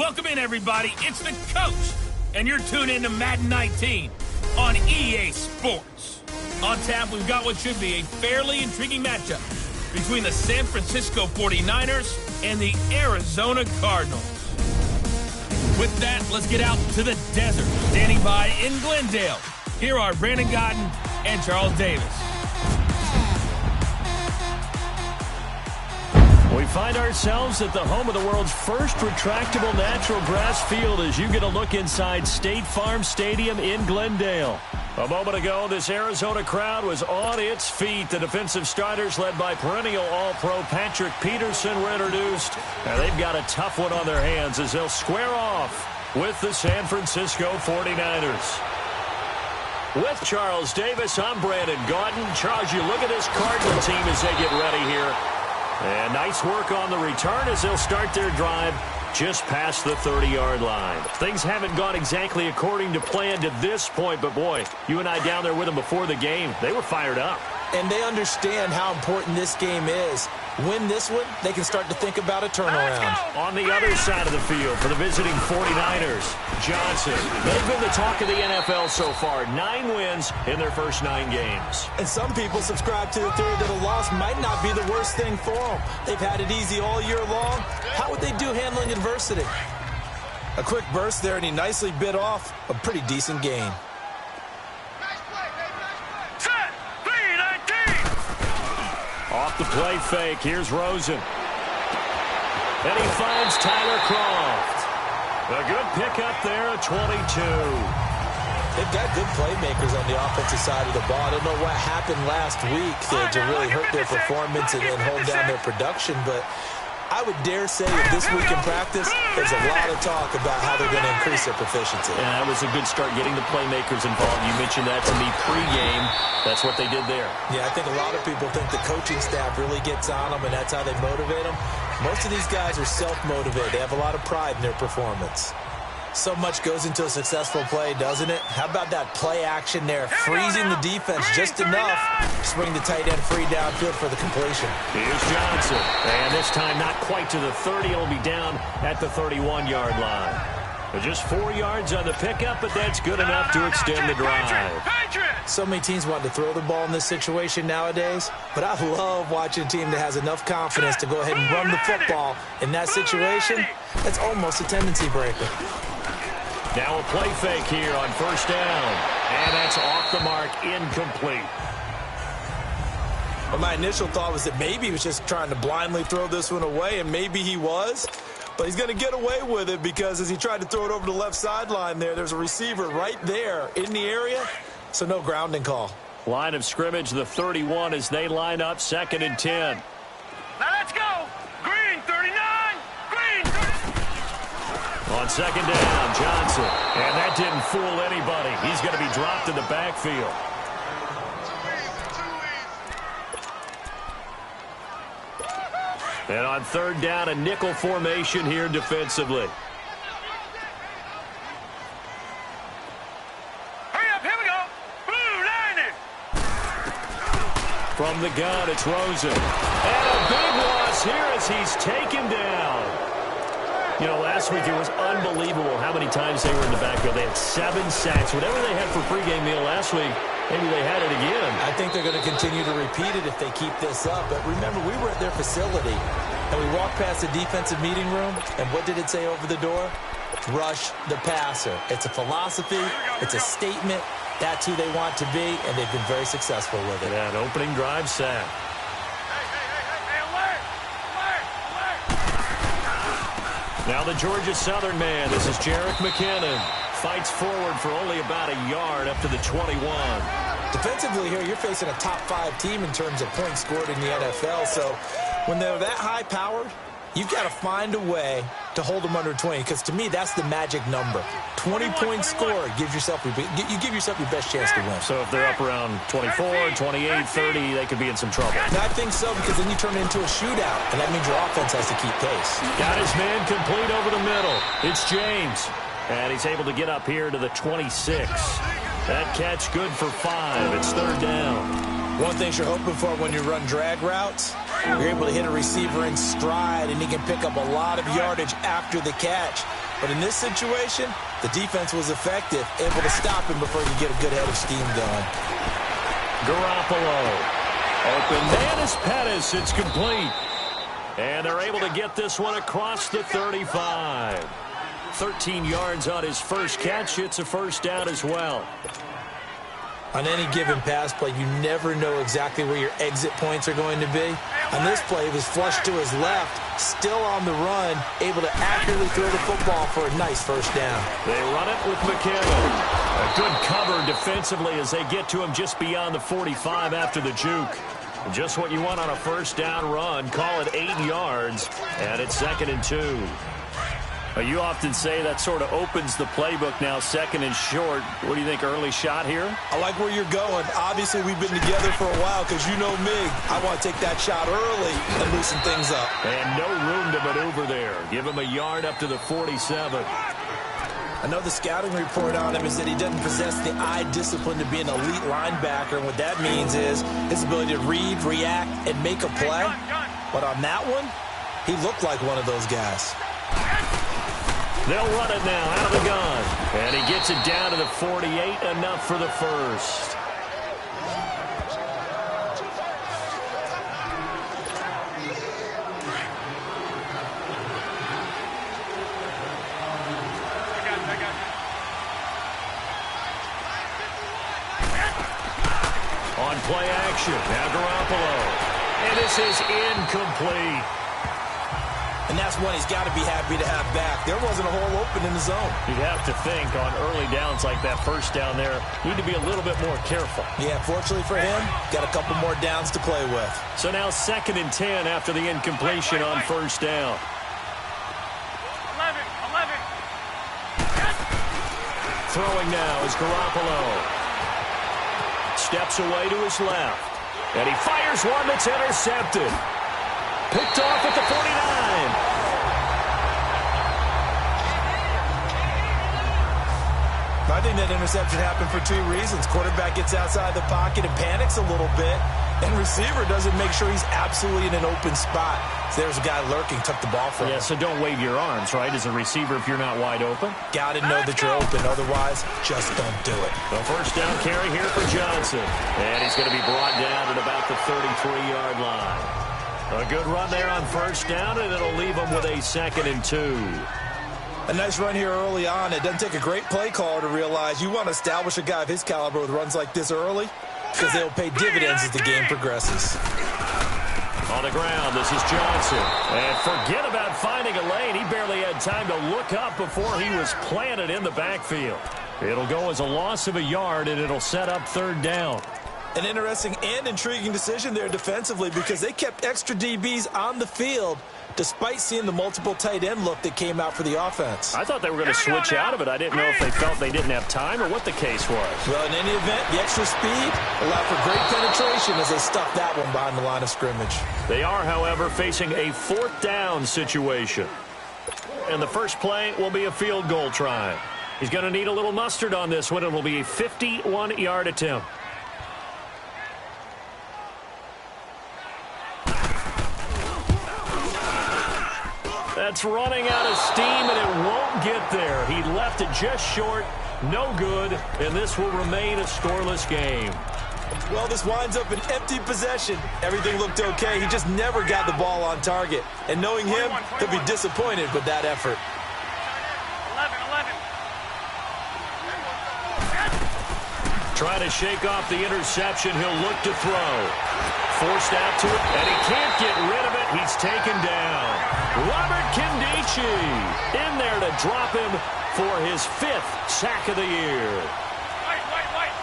Welcome in, everybody. It's the coach, and you're tuned in to Madden 19 on EA Sports. On tap, we've got what should be a fairly intriguing matchup between the San Francisco 49ers and the Arizona Cardinals. With that, let's get out to the desert. Standing by in Glendale, here are Brandon Godden and Charles Davis. We find ourselves at the home of the world's first retractable natural grass field as you get a look inside State Farm Stadium in Glendale. A moment ago, this Arizona crowd was on its feet. The defensive starters, led by perennial All-Pro Patrick Peterson, were introduced. And they've got a tough one on their hands as they'll square off with the San Francisco 49ers. With Charles Davis, I'm Brandon Godden. Charles, you look at this Cardinal team as they get ready here. And nice work on the return as they'll start their drive just past the 30-yard line. Things haven't gone exactly according to plan to this point, but boy, you and I down there with them before the game, they were fired up. And they understand how important this game is. Win this one, they can start to think about a turnaround. On the other side of the field for the visiting 49ers, Johnson. They've been the talk of the NFL so far. 9 wins in their first 9 games. And some people subscribe to the theory that a loss might not be the worst thing for them. They've had it easy all year long. How would they do handling adversity? A quick burst there, and he nicely bit off a pretty decent gain. Off the play fake, here's Rosen. And he finds Tyler Croft. A good pickup there at 22. They've got good playmakers on the offensive side of the ball. I don't know what happened last week to really hurt their performance and hold down their production, but I would dare say that this week in practice, there's a lot of talk about how they're going to increase their proficiency. Yeah, that was a good start getting the playmakers involved. You mentioned that to me pregame. That's what they did there. Yeah, I think a lot of people think the coaching staff really gets on them, and that's how they motivate them. Most of these guys are self-motivated. They have a lot of pride in their performance. So much goes into a successful play, doesn't it? How about that play action there, freezing the defense just enough to bring the tight end free downfield for the completion. Here's Johnson, and this time not quite to the 30. It'll be down at the 31-yard line. Just 4 yards on the pickup, but that's good enough to extend the drive. So many teams want to throw the ball in this situation nowadays, but I love watching a team that has enough confidence to go ahead and run the football in that situation. That's almost a tendency breaker. Now a play fake here on first down, and that's off the mark, incomplete. Well, my initial thought was that maybe he was just trying to blindly throw this one away, and maybe he was. But he's going to get away with it because as he tried to throw it over the left sideline there's a receiver right there in the area, so no grounding call. Line of scrimmage, the 31 as they line up, 2nd and 10. Now let's go. Green, 39. Green. On 2nd down, Johnson. And that didn't fool anybody. He's going to be dropped in the backfield. And on 3rd down, a nickel formation here defensively. Hurry up, here we go. Blue line it. From the gun, it's Rosen. And a big loss here as he's taken down. You know, last week it was unbelievable how many times they were in the backfield. They had 7 sacks. Whatever they had for pregame meal last week, maybe they had it again. I think they're going to continue to repeat it if they keep this up. But remember, we were at their facility, and we walked past the defensive meeting room, and what did it say over the door? Rush the passer. It's a philosophy. It's a statement. That's who they want to be, and they've been very successful with it. Yeah, an opening drive sack. Now the Georgia Southern man, this is Jerick McKinnon, fights forward for only about a yard up to the 21. Defensively here, you're facing a top 5 team in terms of points scored in the NFL, so when they're that high-powered, you've got to find a way to hold them under 20, because to me, that's the magic number. 20 points scored, you give yourself your best chance to win. So if they're up around 24, 28, 30, they could be in some trouble. And I think so, because then you turn it into a shootout, and that means your offense has to keep pace. Got his man complete over the middle. It's James, and he's able to get up here to the 26. That catch good for 5. It's 3rd down. One thing you're hoping for when you run drag routes, you're able to hit a receiver in stride, and he can pick up a lot of yardage after the catch. But in this situation, the defense was effective, able to stop him before he could get a good head of steam going. Garoppolo. Open man is Pettis. It's complete. And they're able to get this one across the 35. 13 yards on his first catch. It's a first down as well. On any given pass play, you never know exactly where your exit points are going to be. On this play, he was flushed to his left, still on the run, able to accurately throw the football for a nice first down. They run it with McKinnon. A good cover defensively as they get to him just beyond the 45 after the juke. Just what you want on a first down run. Call it 8 yards, and it's 2nd and 2. You often say that sort of opens the playbook now, 2nd and short. What do you think, early shot here? I like where you're going. Obviously, we've been together for a while because you know me. I want to take that shot early and loosen things up. And no room to maneuver there. Give him a yard up to the 47. I know the scouting report on him is that he doesn't possess the eye discipline to be an elite linebacker. And what that means is his ability to read, react, and make a play. But on that one, he looked like one of those guys. They'll run it now out of the gun. And he gets it down to the 48, enough for the first. On play action, now Garoppolo. And this is incomplete. And that's one he's got to be happy to have back. There wasn't a hole open in the zone. You'd have to think on early downs like that first down there, need to be a little bit more careful. Yeah, fortunately for him, got a couple more downs to play with. So now 2nd and 10 after the incompletion on first down. 11. Throwing now is Garoppolo. Steps away to his left. And he fires one that's intercepted. Picked off at the 49. I think that interception happened for 2 reasons. Quarterback gets outside the pocket and panics a little bit, and receiver doesn't make sure he's absolutely in an open spot. So there's a guy lurking, took the ball from him. Yeah, so don't wave your arms, right, as a receiver if you're not wide open. Got to know that you're open. Otherwise, just don't do it. The first down carry here for Johnson. And he's going to be brought down at about the 33-yard line. A good run there on first down, and it'll leave him with a 2nd and 2. A nice run here early on. It doesn't take a great play caller to realize you want to establish a guy of his caliber with runs like this early because they'll pay dividends as the game progresses. On the ground, this is Johnson. And forget about finding a lane. He barely had time to look up before he was planted in the backfield. It'll go as a loss of a yard, and it'll set up 3rd down. An interesting and intriguing decision there defensively because they kept extra DBs on the field despite seeing the multiple tight end look that came out for the offense. I thought they were going to switch out of it. I didn't know if they felt they didn't have time or what the case was. Well, in any event, the extra speed allowed for great penetration as they stuffed that one behind the line of scrimmage. They are, however, facing a 4th down situation. And the first play will be a field goal try. He's going to need a little mustard on this one. It will be a 51-yard attempt. That's running out of steam, and it won't get there. He left it just short, no good, and this will remain a scoreless game. Well, this winds up an empty possession. Everything looked okay. He just never got the ball on target. And knowing him, he'll be disappointed with that effort. 11. Trying to shake off the interception. He'll look to throw. Forced out to it, and he can't get rid of it. He's taken down. Robert Kindici in there to drop him for his 5th sack of the year. White.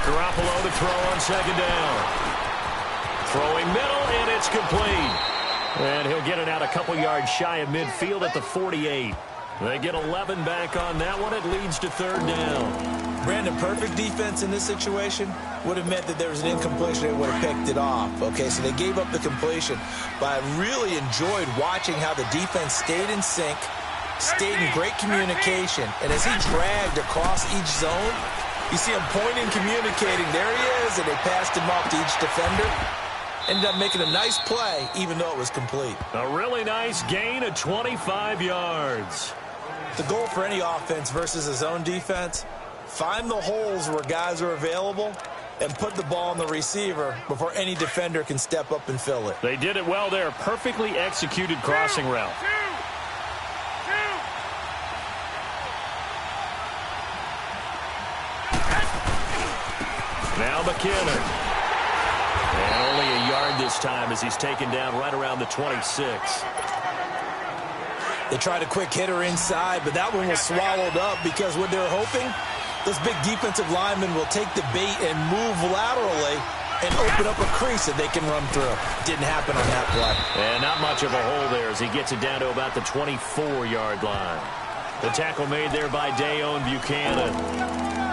Garoppolo to throw on 2nd down. Throwing middle, and it's complete. And he'll get it out a couple yards shy of midfield at the 48. They get 11 back on that one. It leads to 3rd down. Brandon, perfect defense in this situation would have meant that there was an incompletion. They would have picked it off. Okay, so they gave up the completion. But I really enjoyed watching how the defense stayed in sync, stayed in great communication. And as he dragged across each zone, you see him pointing, communicating. There he is, and they passed him off to each defender. Ended up making a nice play, even though it was complete. A really nice gain of 25 yards. The goal for any offense versus a zone defense, find the holes where guys are available and put the ball on the receiver before any defender can step up and fill it. They did it well there. Perfectly executed crossing route. Now McKinnon. And only a yard this time as he's taken down right around the 26. They tried a quick hitter inside, but that one was swallowed up because what they're hoping, this big defensive lineman will take the bait and move laterally and open up a crease that they can run through. Didn't happen on that play. And not much of a hole there as he gets it down to about the 24-yard line. The tackle made there by Dayon Buchanan.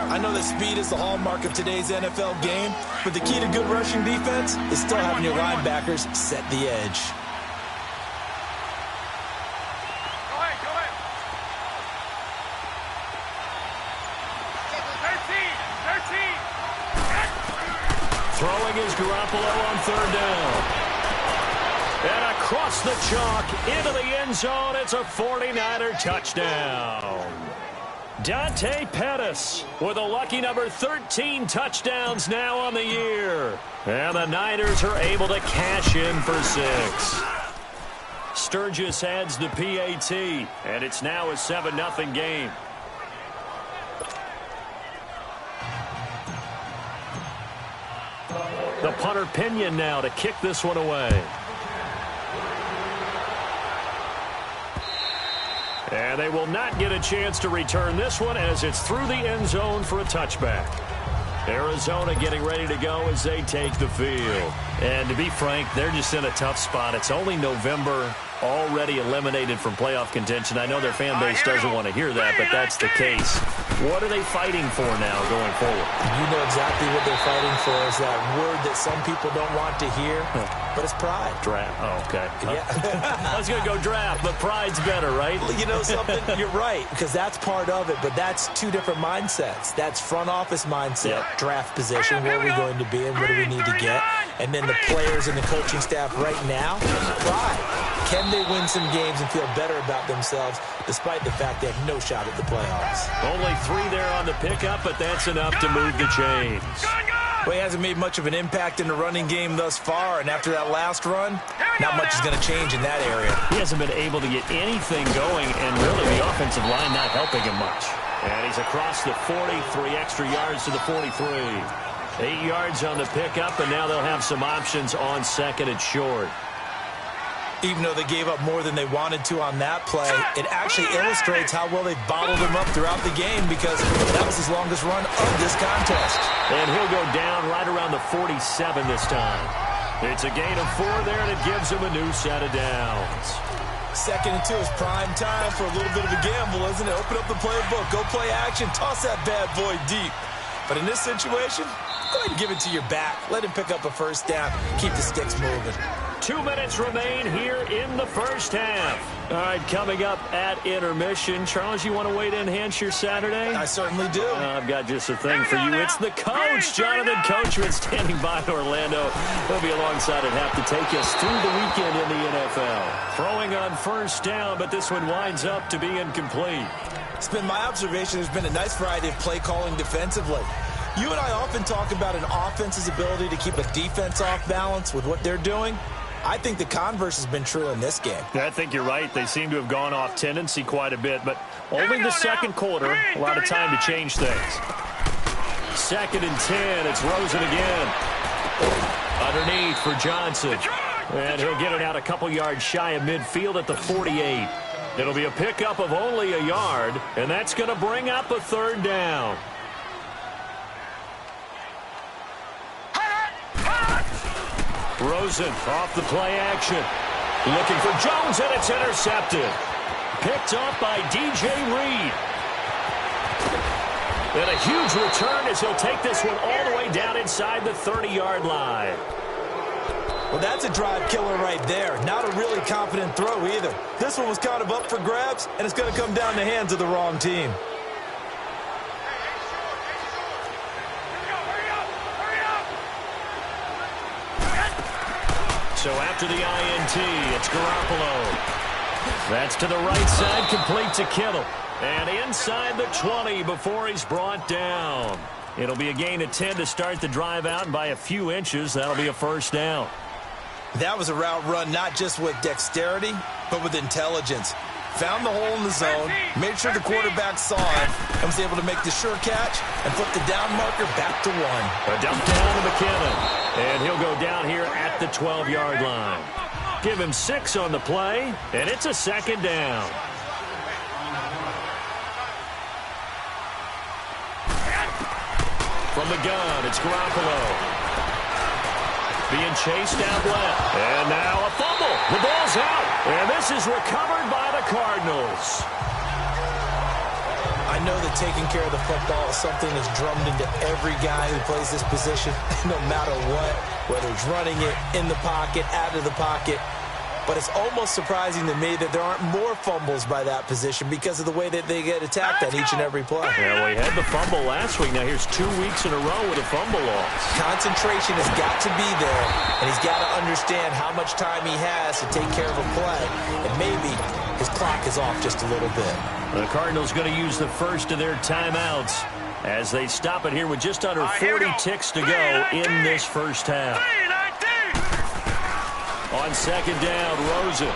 I know that speed is the hallmark of today's NFL game, but the key to good rushing defense is still having your linebackers set the edge. Throwing is Garoppolo on third down. And across the chalk into the end zone. It's a 49er touchdown. Dante Pettis with a lucky number 13 touchdowns now on the year. And the Niners are able to cash in for 6. Sturgis adds the PAT, and it's now a 7-0 game. The punter Pinion now to kick this one away. And they will not get a chance to return this one as it's through the end zone for a touchback. Arizona getting ready to go as they take the field. And to be frank, they're just in a tough spot. It's only November, already eliminated from playoff contention. I know their fan base doesn't want to hear that, but that's the case. What are they fighting for now going forward? You know exactly what they're fighting for is that word that some people don't want to hear, but it's pride. Draft. Oh, okay. Yeah. I was going to go draft, but pride's better, right? You know something? You're right, because that's part of it, but that's two different mindsets. That's front office mindset, draft position, where are we going to be and what do we need to get? And then the players and the coaching staff right now, pride. Can they win some games and feel better about themselves despite the fact they have no shot at the playoffs? Only 3 there on the pickup, but that's enough to move the chains. Well, he hasn't made much of an impact in the running game thus far, and after that last run, not much is going to change in that area. He hasn't been able to get anything going, and really the offensive line not helping him much. And he's across the 40, 3 extra yards to the 43. 8 yards on the pickup, and now they'll have some options on second and short. Even though they gave up more than they wanted to on that play, it actually illustrates how well they've bottled him up throughout the game because that was his longest run of this contest. And he'll go down right around the 47 this time. It's a gain of 4 there, and it gives him a new set of downs. 2nd and 2 is prime time for a little bit of a gamble, isn't it? Open up the playbook, go play action, toss that bad boy deep. But in this situation, go ahead and give it to your back. Let him pick up a first down. Keep the sticks moving. 2 minutes remain here in the first half. All right, coming up at intermission. Charles, you want to wait in enhance your Saturday? I certainly do. I've got just a thing for you. It's the coach, Jonathan Coachman, standing by in Orlando. He'll be alongside at half to take us through the weekend in the NFL. Throwing on first down, but this one winds up to be incomplete. It's been my observation there's been a nice variety of play calling defensively. You and I often talk about an offense's ability to keep a defense off balance with what they're doing. I think the converse has been true in this game. I think you're right. They seem to have gone off tendency quite a bit, but only the second quarter, a lot of time to change things. 2nd and 10, it's Rosen again. Underneath for Johnson. And he'll get it out a couple yards shy of midfield at the 48. It'll be a pickup of only a yard, and that's going to bring up a 3rd down. Rosen off the play action. Looking for Jones, and it's intercepted. Picked off by DJ Reed. And a huge return as he'll take this one all the way down inside the 30-yard line. Well, that's a drive killer right there. Not a really confident throw either. This one was kind of up for grabs, and it's going to come down the hands of the wrong team. So after the INT, it's Garoppolo. That's to the right side, complete to Kittle. And inside the 20 before he's brought down. It'll be a gain of 10 to start the drive out, and by a few inches, that'll be a first down. That was a route run not just with dexterity, but with intelligence. Found the hole in the zone, made sure the quarterback saw it, and was able to make the sure catch and flip the down marker back to 1. A dump down to McKinnon, and he'll go down here at the 12-yard line. Give him 6 on the play, and it's a second down. From the gun, it's Garoppolo. Being chased out left. And now a fumble. The ball's out. And this is recovered by the Cardinals. I know that taking care of the football is something that's drummed into every guy who plays this position, no matter what, whether it's running it, in the pocket, out of the pocket. But it's almost surprising to me that there aren't more fumbles by that position because of the way that they get attacked on each and every play. Yeah, well, he had the fumble last week. Now here's 2 weeks in a row with a fumble loss. Concentration has got to be there, and he's got to understand how much time he has to take care of a play. And maybe his clock is off just a little bit. The Cardinals going to use the first of their timeouts as they stop it here with just under 40 ticks to go in this first half. On second down, Rosen.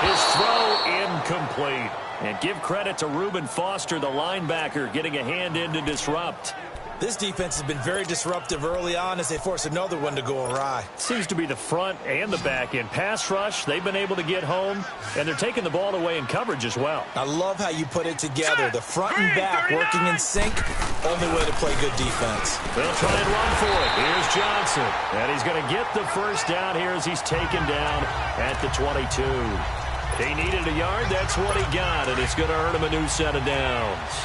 His throw incomplete. And give credit to Reuben Foster, the linebacker, getting a hand in to disrupt. This defense has been very disruptive early on as they force another one to go awry. Seems to be the front and the back end. Pass rush, they've been able to get home, and they're taking the ball away in coverage as well. I love how you put it together. The front and back working in sync, only way to play good defense. They'll try and run for it. Here's Johnson, and he's going to get the first down here as he's taken down at the 22. He needed a yard, that's what he got, and it's going to earn him a new set of downs.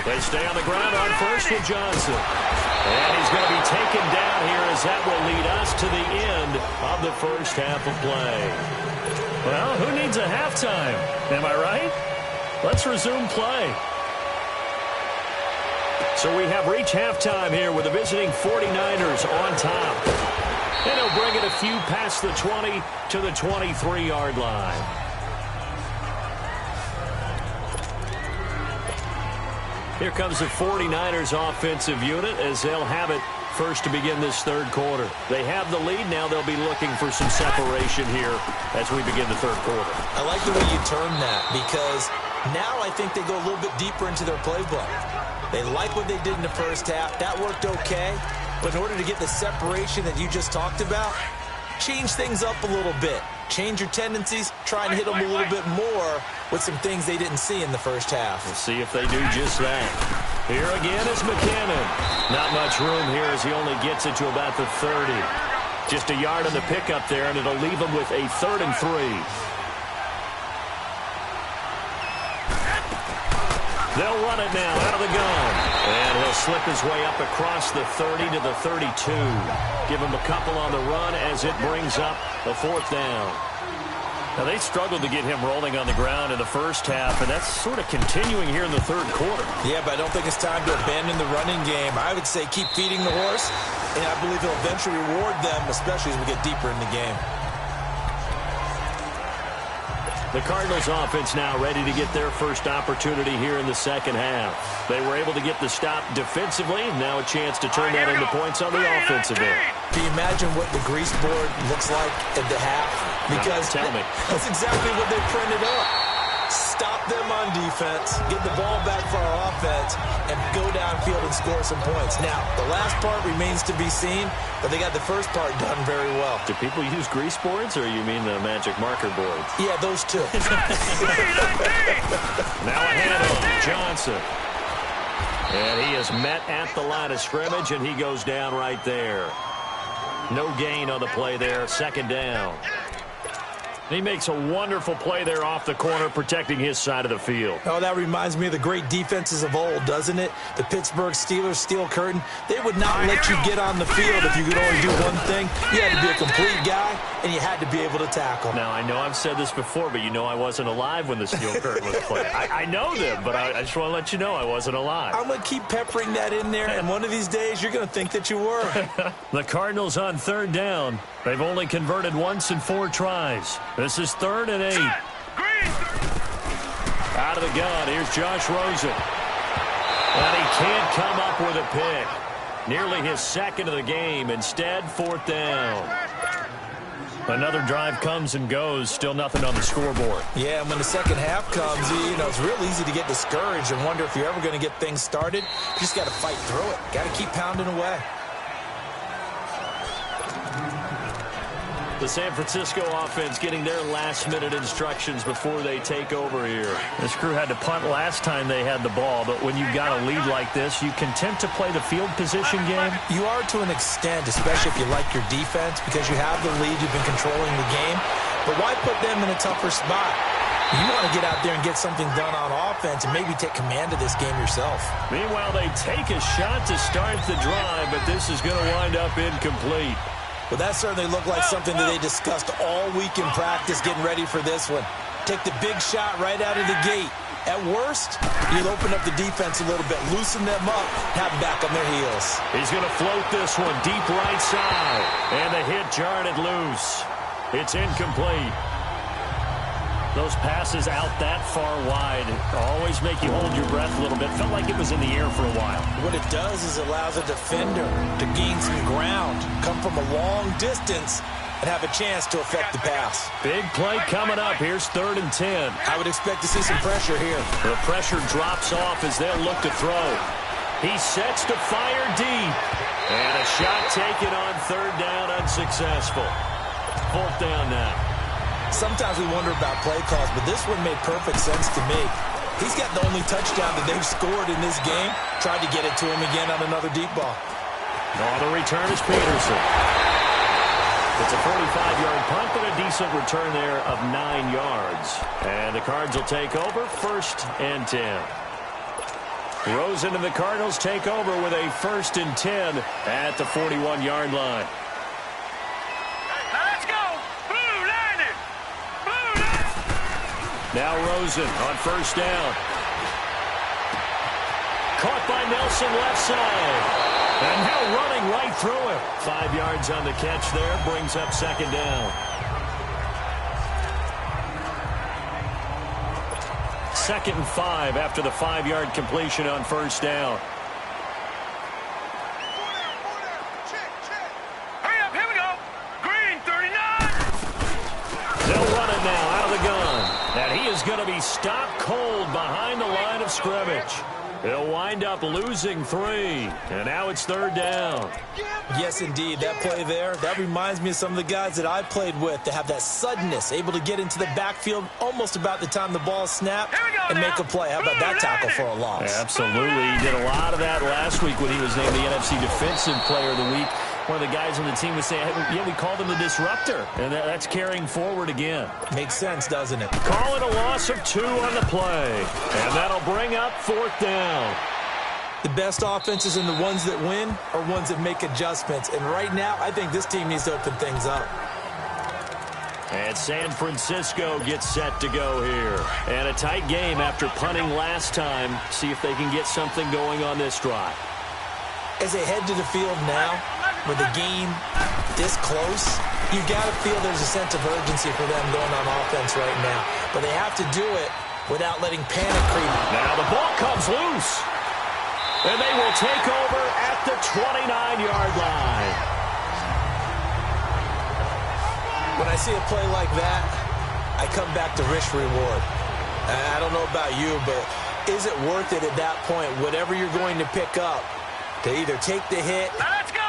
They stay on the ground on first with Johnson. And he's going to be taken down here as that will lead us to the end of the first half of play. Well, who needs a halftime? Am I right? Let's resume play. So we have reached halftime here with the visiting 49ers on top. And he'll bring it a few past the 20 to the 23-yard line. Here comes the 49ers offensive unit as they'll have it first to begin this third quarter. They have the lead. Now they'll be looking for some separation here as we begin the third quarter. I like the way you term that because now I think they go a little bit deeper into their playbook. They like what they did in the first half. That worked okay. But in order to get the separation that you just talked about, change things up a little bit. Change your tendencies, try and hit them a little bit more with some things they didn't see in the first half. We'll see if they do just that. Here again is McKinnon. Not much room here as he only gets it to about the 30. Just a yard on the pickup there, and it'll leave him with a 3rd and 3. They'll run it now out of the gun. And he'll slip his way up across the 30 to the 32. Give him a couple on the run as it brings up a 4th down. Now, they struggled to get him rolling on the ground in the first half, and that's sort of continuing here in the third quarter. Yeah, but I don't think it's time to abandon the running game. I would say keep feeding the horse, and I believe he'll eventually reward them, especially as we get deeper in the game. The Cardinals offense now ready to get their first opportunity here in the second half. They were able to get the stop defensively. Now a chance to turn that into points on the offensive end. Can you imagine what the grease board looks like at the half? Because tell me. That's exactly what they printed up. Stop them on defense, get the ball back for our offense, and go downfield and score some points. Now, the last part remains to be seen, but they got the first part done very well. Do people use grease boards, or you mean the magic marker boards? Yeah, those two. Now a handoff, Johnson. And he is met at the line of scrimmage, and he goes down right there. No gain on the play there, 2nd down. He makes a wonderful play there off the corner, protecting his side of the field. Oh, that reminds me of the great defenses of old, doesn't it? The Pittsburgh Steelers steel curtain. They would not let you get on the field if you could only do one thing. You had to be a complete guy, and you had to be able to tackle. Now, I know I've said this before, but you know I wasn't alive when the steel curtain was played. I know them, but I just want to let you know I wasn't alive. I'm going to keep peppering that in there, and one of these days you're going to think that you were. The Cardinals on third down. They've only converted once in 4 tries. This is 3rd and 8. Out of the gun, here's Josh Rosen. And he can't come up with a pick. Nearly his 2nd of the game. Instead, 4th down. Another drive comes and goes. Still nothing on the scoreboard. Yeah, and when the second half comes, you know, it's real easy to get discouraged and wonder if you're ever going to get things started. You just got to fight through it. Got to keep pounding away. The San Francisco offense getting their last-minute instructions before they take over here. This crew had to punt last time they had the ball, but when you've got a lead like this, you content to play the field position game? You are to an extent, especially if you like your defense, because you have the lead, you've been controlling the game. But why put them in a tougher spot? You want to get out there and get something done on offense and maybe take command of this game yourself. Meanwhile, they take a shot to start the drive, but this is going to wind up incomplete. Well, that certainly looked like something that they discussed all week in practice, getting ready for this one. Take the big shot right out of the gate. At worst, you'll open up the defense a little bit, loosen them up, have them back on their heels. He's going to float this one deep right side. And the hit jarred it loose. It's incomplete. Those passes out that far wide always make you hold your breath a little bit. Felt like it was in the air for a while. What it does is it allows a defender to gain some ground, come from a long distance, and have a chance to affect the pass. Big play coming up. Here's 3rd and 10. I would expect to see some pressure here. The pressure drops off as they'll look to throw. He sets to fire deep. And a shot taken on 3rd down, unsuccessful. 4th down now. Sometimes we wonder about play calls, but this one made perfect sense to me. He's got the only touchdown that they've scored in this game. Tried to get it to him again on another deep ball. On the return is Peterson. It's a 45-yard punt, but a decent return there of 9 yards. And the Cards will take over 1st and 10. Rosen and the Cardinals take over with a 1st and 10 at the 41-yard line. Now Rosen on 1st down. Caught by Nelson left side. And now running right through it. 5 yards on the catch there. Brings up 2nd down. 2nd and 5 after the 5-yard completion on 1st down. Hurry up, here we go. Green, 39. They'll run it now out of the gun. And he is going to be stopped cold behind the line of scrimmage. He'll wind up losing 3. And now it's 3rd down. Yes, indeed. That play there, that reminds me of some of the guys that I played with that have that suddenness, able to get into the backfield almost about the time the ball snapped and make a play. How about that tackle for a loss? Absolutely. He did a lot of that last week when he was named the NFC Defensive Player of the Week. One of the guys on the team was saying, hey, yeah, we called him the disruptor. And that's carrying forward again. Makes sense, doesn't it? Call it a loss of 2 on the play. And that'll bring up 4th down. The best offenses and the ones that win are ones that make adjustments. And right now, I think this team needs to open things up. And San Francisco gets set to go here. And a tight game after punting last time. See if they can get something going on this drive. As they head to the field now, with the game this close, you got to feel there's a sense of urgency for them going on offense right now. But they have to do it without letting panic creep. Now the ball comes loose. And they will take over at the 29-yard line. When I see a play like that, I come back to risk reward. I don't know about you, but is it worth it at that point, whatever you're going to pick up, to either take the hit, Let's go.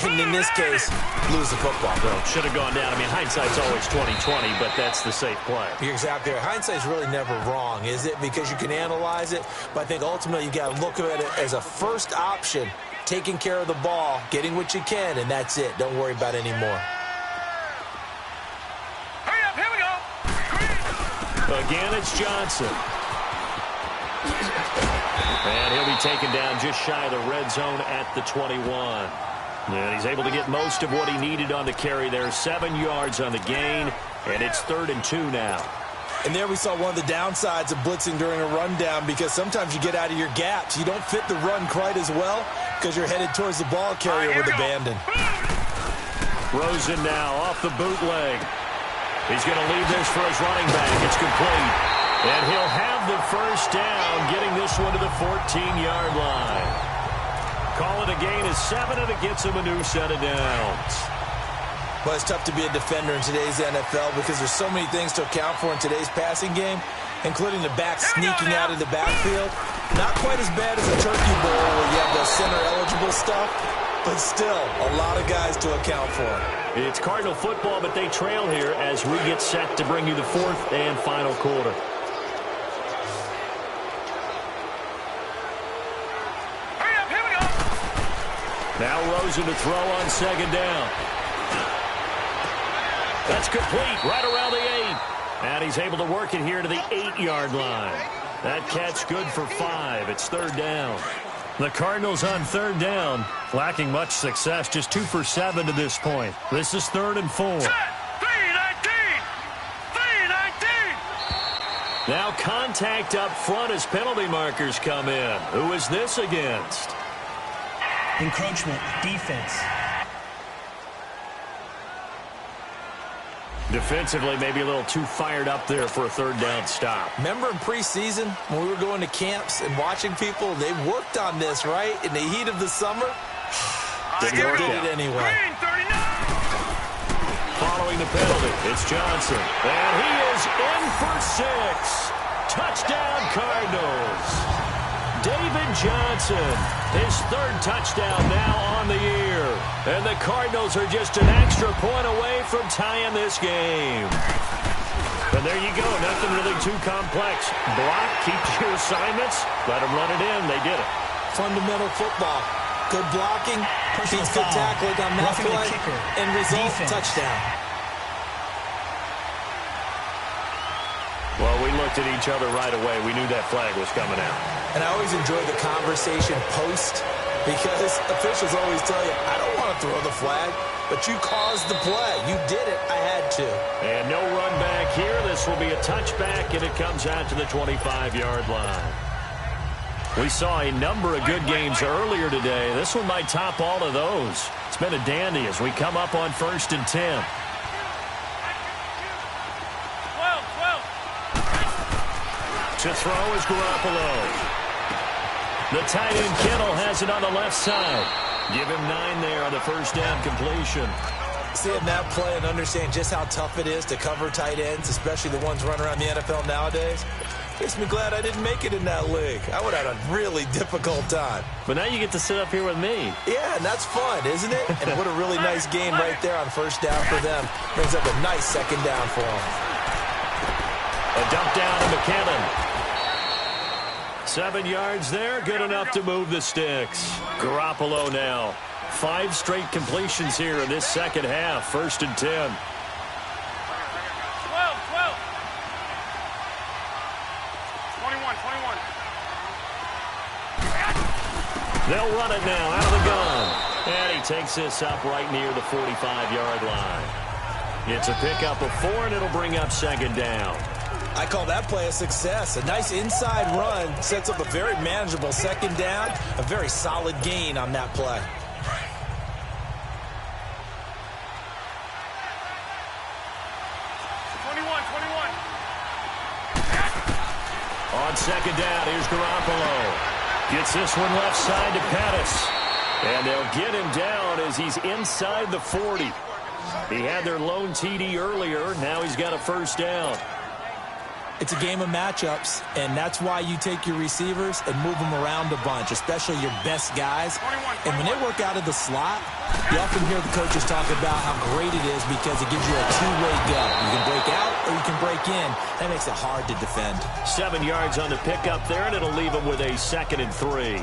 and in this case, lose the football? Well, should have gone down. I mean, hindsight's always 20/20, but that's the safe play. You're exactly right. Hindsight's really never wrong, is it? Because you can analyze it, but I think ultimately you got to look at it as a first option, taking care of the ball, getting what you can, and that's it. Don't worry about it anymore. Hurry up, here we go. Again, it's Johnson. And he'll be taken down just shy of the red zone at the 21. And he's able to get most of what he needed on the carry there. 7 yards on the gain, and it's 3rd and 2 now. And there we saw one of the downsides of blitzing during a rundown, because sometimes you get out of your gaps. You don't fit the run quite as well because you're headed towards the ball carrier with abandon. Rosen now off the bootleg. He's going to leave this for his running back. It's complete. And he'll have the first down, getting this one to the 14-yard line. Call it a gain of 7, and it gets him a new set of downs. Well, it's tough to be a defender in today's NFL because there's so many things to account for in today's passing game, including the back sneaking out of the backfield. Not quite as bad as a Turkey Bowl where you have the center-eligible stuff, but still a lot of guys to account for. It's Cardinal football, but they trail here as we get set to bring you the 4th and final quarter. Hurry up, here we go. Now Rosen to throw on 2nd down. That's complete right around the 8. And he's able to work it here to the 8-yard line. That catch good for 5. It's 3rd down. The Cardinals on 3rd down, lacking much success, just 2 for 7 to this point. This is 3rd and 4. Set. 319. 319. Now contact up front as penalty markers come in. Who is this against? Encroachment, defense. Defensively, maybe a little too fired up there for a 3rd down stop. Remember in preseason when we were going to camps and watching people, they worked on this, right? In the heat of the summer, they did it anyway. Green 39. Following the penalty, it's Johnson. And he is in for 6. Touchdown, Cardinals. David Johnson, his 3rd touchdown now on the year. And the Cardinals are just an extra point away from tying this game. And there you go, nothing really too complex. Block, keep your assignments, let them run it in. They did it. Fundamental football. Good blocking, beats good tackling on that play, and result, touchdown. Well, we looked at each other right away. We knew that flag was coming out. And I always enjoy the conversation post, because officials always tell you, I don't want to throw the flag, but you caused the play. You did it. I had to. And no run back here. This will be a touchback, and it comes out to the 25-yard line. We saw a number of good games earlier today. This one might top all of those. It's been a dandy as we come up on 1st and 10. 12. To throw is Garoppolo. The tight end Kittle has it on the left side. Give him 9 there on the 1st down completion. Seeing that play and understand just how tough it is to cover tight ends, especially the ones running around the NFL nowadays, makes me glad I didn't make it in that league. I would have had a really difficult time. But now you get to sit up here with me. Yeah, and that's fun, isn't it? And what a really nice game right there on 1st down for them. Brings up a nice 2nd down for them. A dump down to McKinnon. 7 yards there, good enough to move the sticks. Garoppolo now. 5 straight completions here in this 2nd half. 1st and 10. 12. They'll run it now out of the gun. And he takes this up right near the 45-yard line. It's a pickup of 4, and it'll bring up 2nd down. I call that play a success. A nice inside run sets up a very manageable 2nd down. A very solid gain on that play. On 2nd down, here's Garoppolo. Gets this one left side to Pettis. And they'll get him down as he's inside the 40. He had their lone TD earlier. Now he's got a 1st down. It's a game of matchups, and that's why you take your receivers and move them around a bunch, especially your best guys. And when they work out of the slot, you often hear the coaches talk about how great it is because it gives you a two-way go. You can break out or you can break in. That makes it hard to defend. 7 yards on the pickup there, and it'll leave them with a 2nd and 3.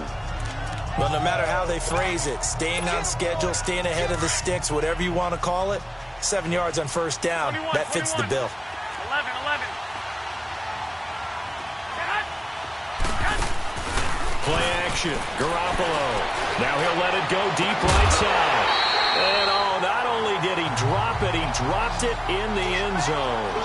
Well, no matter how they phrase it, staying on schedule, staying ahead of the sticks, whatever you want to call it, 7 yards on 1st down, that fits the bill. 11. Play action. Garoppolo. Now he'll let it go deep right side. And not only did he drop it, he dropped it in the end zone.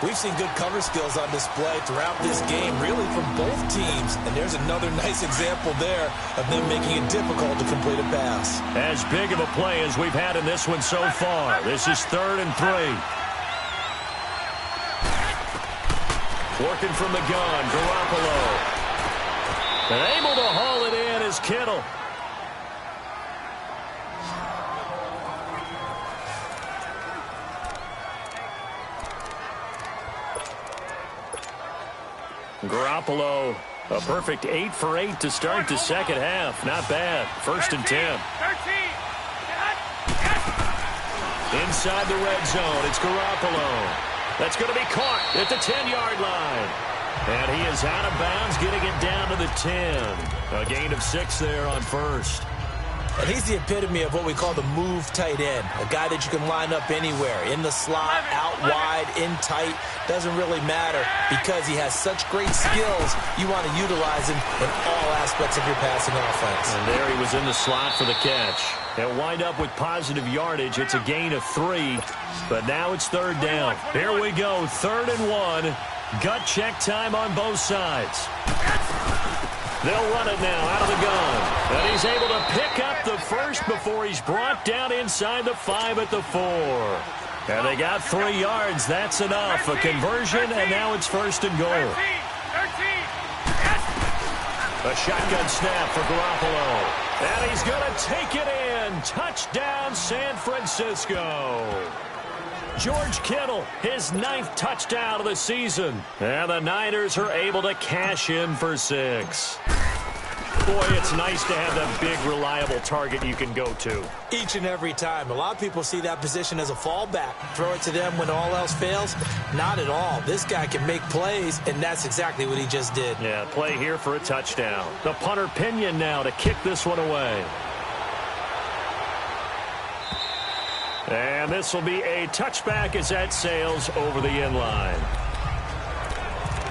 We've seen good cover skills on display throughout this game, really from both teams. And there's another nice example there of them making it difficult to complete a pass. As big of a play as we've had in this one so far. This is 3rd and 3. Working from the gun, Garoppolo. And able to haul it in is Kittle. Garoppolo, a perfect 8 for 8 to start the second half. Not bad. 1st and 10. Inside the red zone, it's Garoppolo. That's going to be caught at the 10-yard line. And he is out of bounds, getting it down to the 10. A gain of 6 there on 1st. And he's the epitome of what we call the move tight end, a guy that you can line up anywhere, in the slot, out wide, in tight, doesn't really matter because he has such great skills. You want to utilize him in all aspects of your passing offense. And there he was in the slot for the catch. They'll wind up with positive yardage. It's a gain of 3, but now it's 3rd down. Here we go, 3rd and 1. Gut check time on both sides. They'll run it now out of the gun. And he's able to pick up the first before he's brought down inside the 5 at the 4. And they got 3 yards. That's enough. A conversion, and now it's 1st and goal. A shotgun snap for Garoppolo. And he's going to take it in. Touchdown, San Francisco. George Kittle, his 9th touchdown of the season. And the Niners are able to cash in for 6. Boy, it's nice to have that big, reliable target you can go to. Each and every time. A lot of people see that position as a fallback. Throw it to them when all else fails. Not at all. This guy can make plays, and that's exactly what he just did. Yeah, play here for a touchdown. The punter Pinion now to kick this one away. And this will be a touchback as that sails over the end line.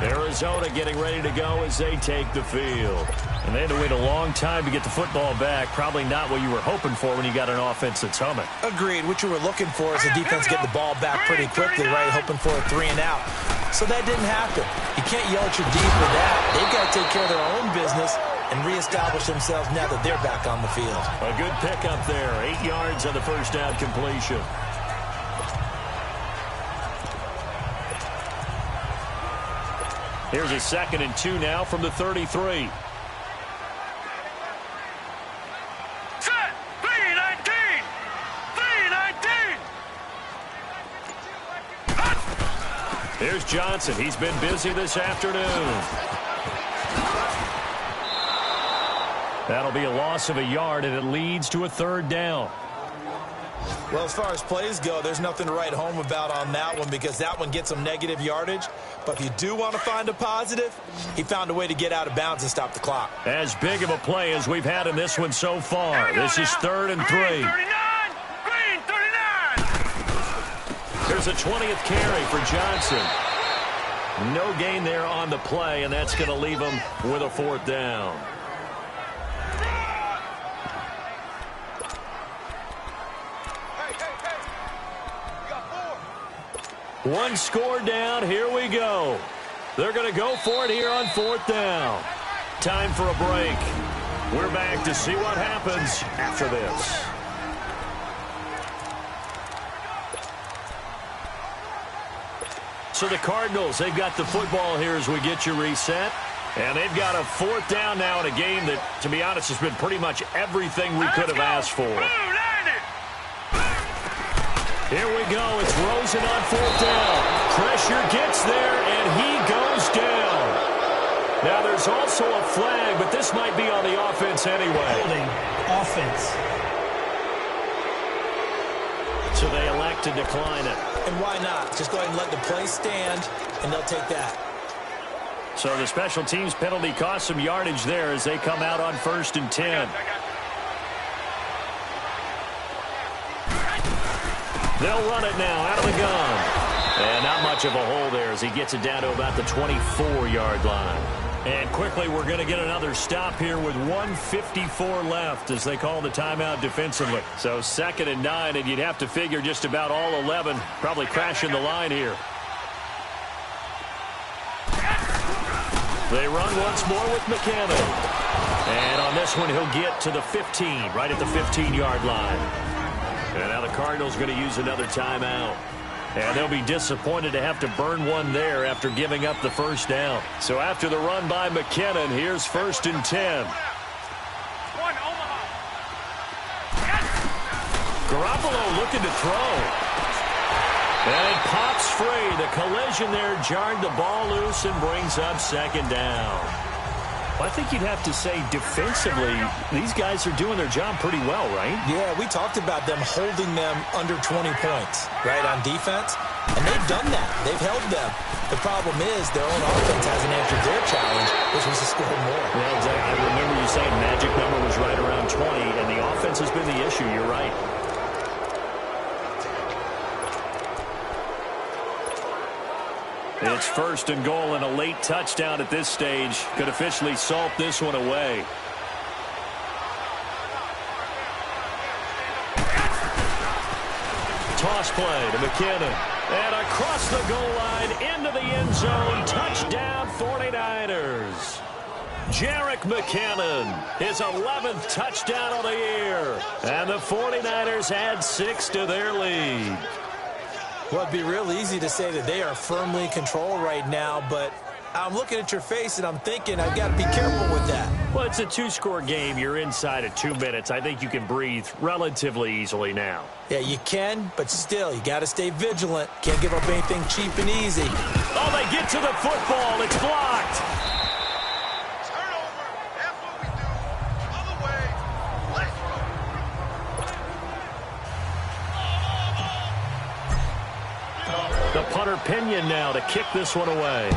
Arizona getting ready to go as they take the field. And they had to wait a long time to get the football back. Probably not what you were hoping for when you got an offense that's humming. Agreed. What you were looking for is the defense get the ball back pretty quickly, right? Hoping for a 3 and out. So that didn't happen. You can't yell at your D for that. They've got to take care of their own business and reestablish themselves now that they're back on the field. A good pickup there. 8 yards on the first down completion. Here's a 2nd and 2 now from the 33. Set! 319! 319! Here's Johnson. He's been busy this afternoon. That'll be a loss of a yard, and it leads to a 3rd down. Well, as far as plays go, there's nothing to write home about on that one because that one gets some negative yardage. But if you do want to find a positive, he found a way to get out of bounds and stop the clock. As big of a play as we've had in this one so far. This is 3rd and 3. Green 39! Green 39! There's a 20th carry for Johnson. No gain there on the play, and that's going to leave him with a 4th down. One score down. Here we go. They're going to go for it here on 4th down. Time for a break. We're back to see what happens after this. So the Cardinals, they've got the football here as we get you reset. And they've got a 4th down now in a game that, to be honest, has been pretty much everything we could have asked for. Here we go. It's Rosen on 4th down. Pressure gets there, and he goes down. Now, there's also a flag, but this might be on the offense anyway. Holding offense. So they elect to decline it. And why not? Just go ahead and let the play stand, and they'll take that. So the special teams penalty cost some yardage there as they come out on 1st and 10. They'll run it now out of the gun. And not much of a hole there as he gets it down to about the 24-yard line. And quickly, we're going to get another stop here with 1:54 left as they call the timeout defensively. So 2nd and 9, and you'd have to figure just about all 11 probably crashing the line here. They run once more with McKinnon. And on this one, he'll get to the 15, right at the 15-yard line. And now the Cardinals going to use another timeout. And they'll be disappointed to have to burn one there after giving up the first down. So after the run by McKinnon, here's 1st and 10. Garoppolo looking to throw. And it pops free. The collision there jarred the ball loose and brings up 2nd down. Well, I think you'd have to say defensively, these guys are doing their job pretty well, right? Yeah, we talked about them holding them under 20 points, right, on defense. And they've done that. They've held them. The problem is their own offense hasn't answered their challenge, which was to score more. Yeah, exactly. I remember you saying magic number was right around 20, and the offense has been the issue. You're right. It's 1st and goal, and a late touchdown at this stage could officially salt this one away. Toss play to McKinnon. And across the goal line into the end zone. Touchdown 49ers. Jerick McKinnon, his 11th touchdown of the year. And the 49ers add 6 to their lead. Well, it'd be real easy to say that they are firmly in control right now, but I'm looking at your face and I'm thinking I've got to be careful with that. Well, it's a 2-score game. You're inside of 2 minutes. I think you can breathe relatively easily now. Yeah, you can, but still, you got to stay vigilant. Can't give up anything cheap and easy. Oh, they get to the football. It's blocked. Turnover. That's what we do. Other way. Let's The punter Pinion now to kick this one away.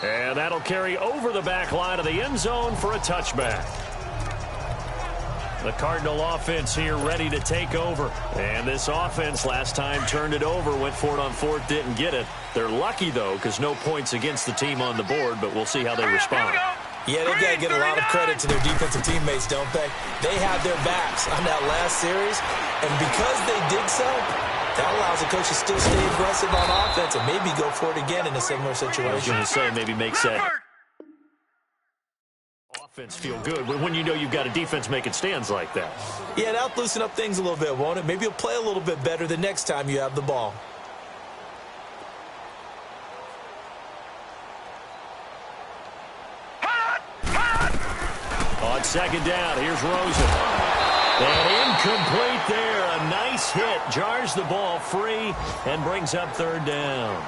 And that'll carry over the back line of the end zone for a touchback. The Cardinal offense here ready to take over. And this offense last time turned it over, went for it on 4th, didn't get it. They're lucky, though, because no points against the team on the board, but we'll see how they respond. Yeah, they got to get a lot of credit to their defensive teammates, don't they? They had their backs on that last series, and because they did so, that allows the coach to still stay aggressive on offense and maybe go for it again in a similar situation. I was going to say maybe makes that offense feel good when you know you've got a defense making stands like that. Yeah, that'll loosen up things a little bit, won't it? Maybe you'll play a little bit better the next time you have the ball. On 2nd down, here's Rosen. And incomplete there. A nice hit. Jars the ball free and brings up 3rd down.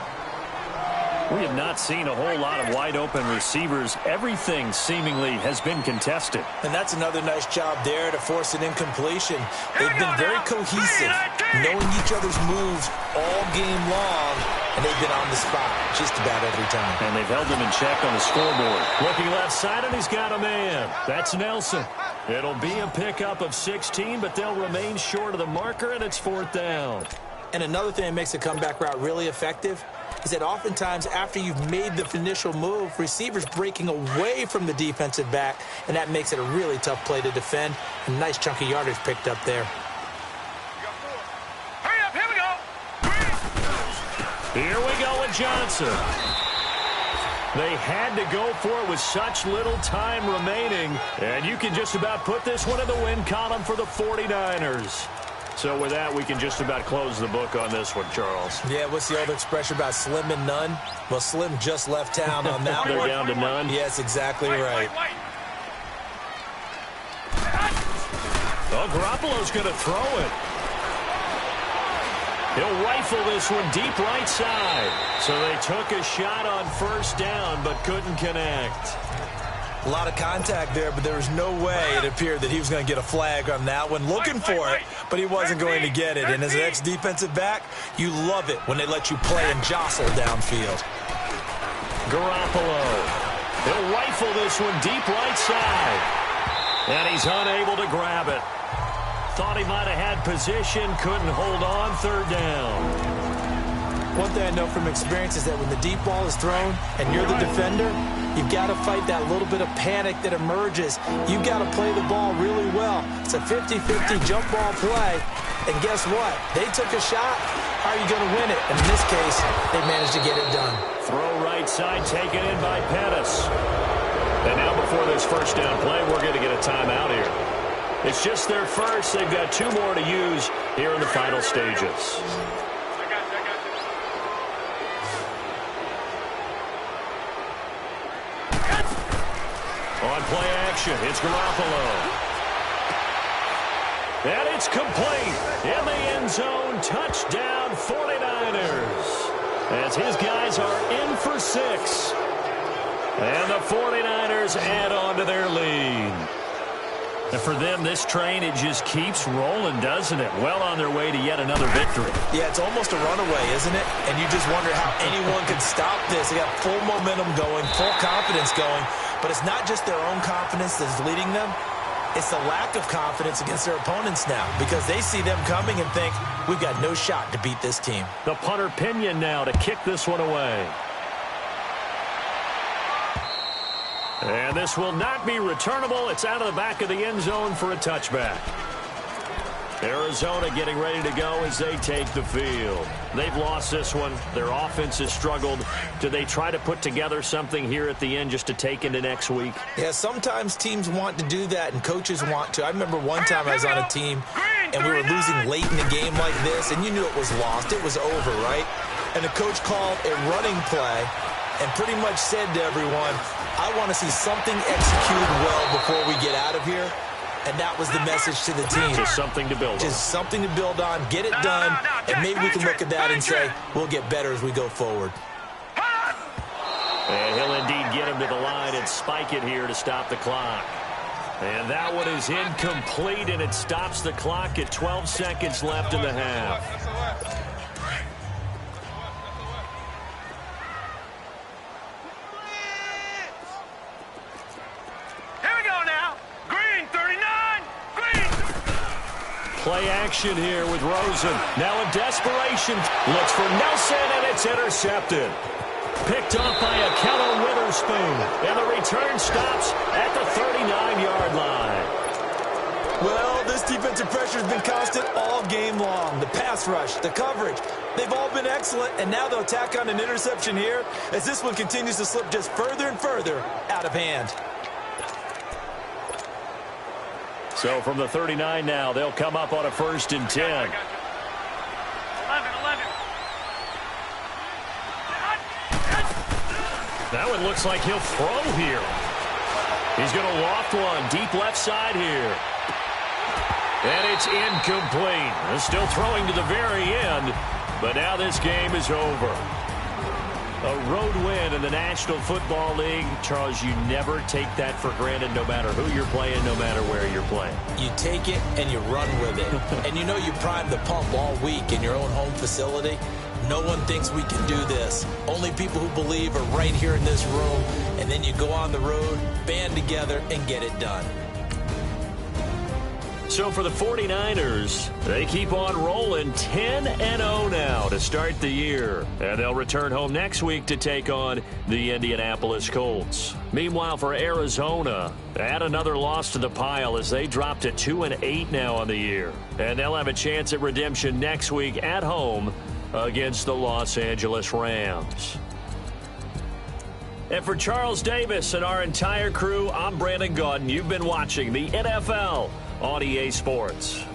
We have not seen a whole lot of wide-open receivers. Everything seemingly has been contested. And that's another nice job there to force an incompletion. They've been very cohesive, knowing each other's moves all game long, and they've been on the spot just about every time. And they've held him in check on the scoreboard. Looking left side, and he's got a man. That's Nelson. It'll be a pickup of 16, but they'll remain short of the marker, and it's 4th down. And another thing that makes a comeback route really effective is that oftentimes after you've made the initial move, receivers breaking away from the defensive back, and that makes it a really tough play to defend. A nice chunk of yardage picked up there. hurry up. Here we go. Here we go with Johnson. They had to go for it with such little time remaining, and you can just about put this one in the win column for the 49ers. So with that, we can just about close the book on this one, Charles. Yeah, what's the old expression about slim and none? Well, Slim just left town on that one. They're down to none? Yes, exactly right. Oh, Garoppolo's going to throw it. He'll rifle this one deep right side. So they took a shot on 1st down, but couldn't connect. A lot of contact there, but there was no way it appeared that he was going to get a flag on that one. Looking for it, but he wasn't going to get it. And as an ex-defensive back, you love it when they let you play and jostle downfield. Garoppolo. He'll rifle this one deep right side. And he's unable to grab it. Thought he might have had position, couldn't hold on. 3rd down. One thing I know from experience is that when the deep ball is thrown and you're the defender, you've got to fight that little bit of panic that emerges. You've got to play the ball really well. It's a 50-50 jump ball play. And guess what? They took a shot. How are you going to win it? And in this case, they managed to get it done. Throw right side taken in by Pettis. And now before this first down play, we're going to get a timeout here. It's just their first. They've got 2 more to use here in the final stages. On play action, it's Garoppolo. And it's complete. In the end zone, touchdown 49ers. As his guys are in for 6. And the 49ers add on to their lead. And for them, this train, it just keeps rolling, doesn't it? Well on their way to yet another victory. Yeah, it's almost a runaway, isn't it? And you just wonder how anyone could stop this. They got full momentum going, full confidence going. But it's not just their own confidence that's leading them. It's the lack of confidence against their opponents now because they see them coming and think, we've got no shot to beat this team. The punter Pinion now to kick this one away. And this will not be returnable. It's out of the back of the end zone for a touchback. Arizona getting ready to go as they take the field. They've lost this one. Their offense has struggled. Do they try to put together something here at the end just to take into next week? Yeah, sometimes teams want to do that and coaches want to. I remember one time I was on a team and we were losing late in the game like this and you knew it was lost. It was over, right? And the coach called a running play and pretty much said to everyone, I want to see something executed well before we get out of here. And that was the message to the team. Just something to build on. Just something to build on, get it done, and maybe we can look at that and say, we'll get better as we go forward. And he'll indeed get him to the line and spike it here to stop the clock. And that one is incomplete, and it stops the clock at 12 seconds left in the half. Play action here with Rosen. Now in desperation, looks for Nelson, and it's intercepted. Picked off by Akello Witherspoon, and the return stops at the 39-yard line. Well, this defensive pressure has been constant all game long. The pass rush, the coverage, they've all been excellent, and now they'll tack on an interception here as this one continues to slip just further and further out of hand. So from the 39 now, they'll come up on a 1st and 10. 11. That one looks like he'll throw here. He's going to loft one deep left side here. And it's incomplete. They're still throwing to the very end, but now this game is over. A road win in the National Football League. Charles, you never take that for granted no matter who you're playing, no matter where you're playing. You take it and you run with it. And you know you primed the pump all week in your own home facility. No one thinks we can do this. Only people who believe are right here in this room. And then you go on the road, band together, and get it done. So for the 49ers, they keep on rolling 10-0 now to start the year. And they'll return home next week to take on the Indianapolis Colts. Meanwhile, for Arizona, add another loss to the pile as they drop to 2-8 now on the year. And they'll have a chance at redemption next week at home against the Los Angeles Rams. And for Charles Davis and our entire crew, I'm Brandon Gaudin. You've been watching the NFL on EA Sports.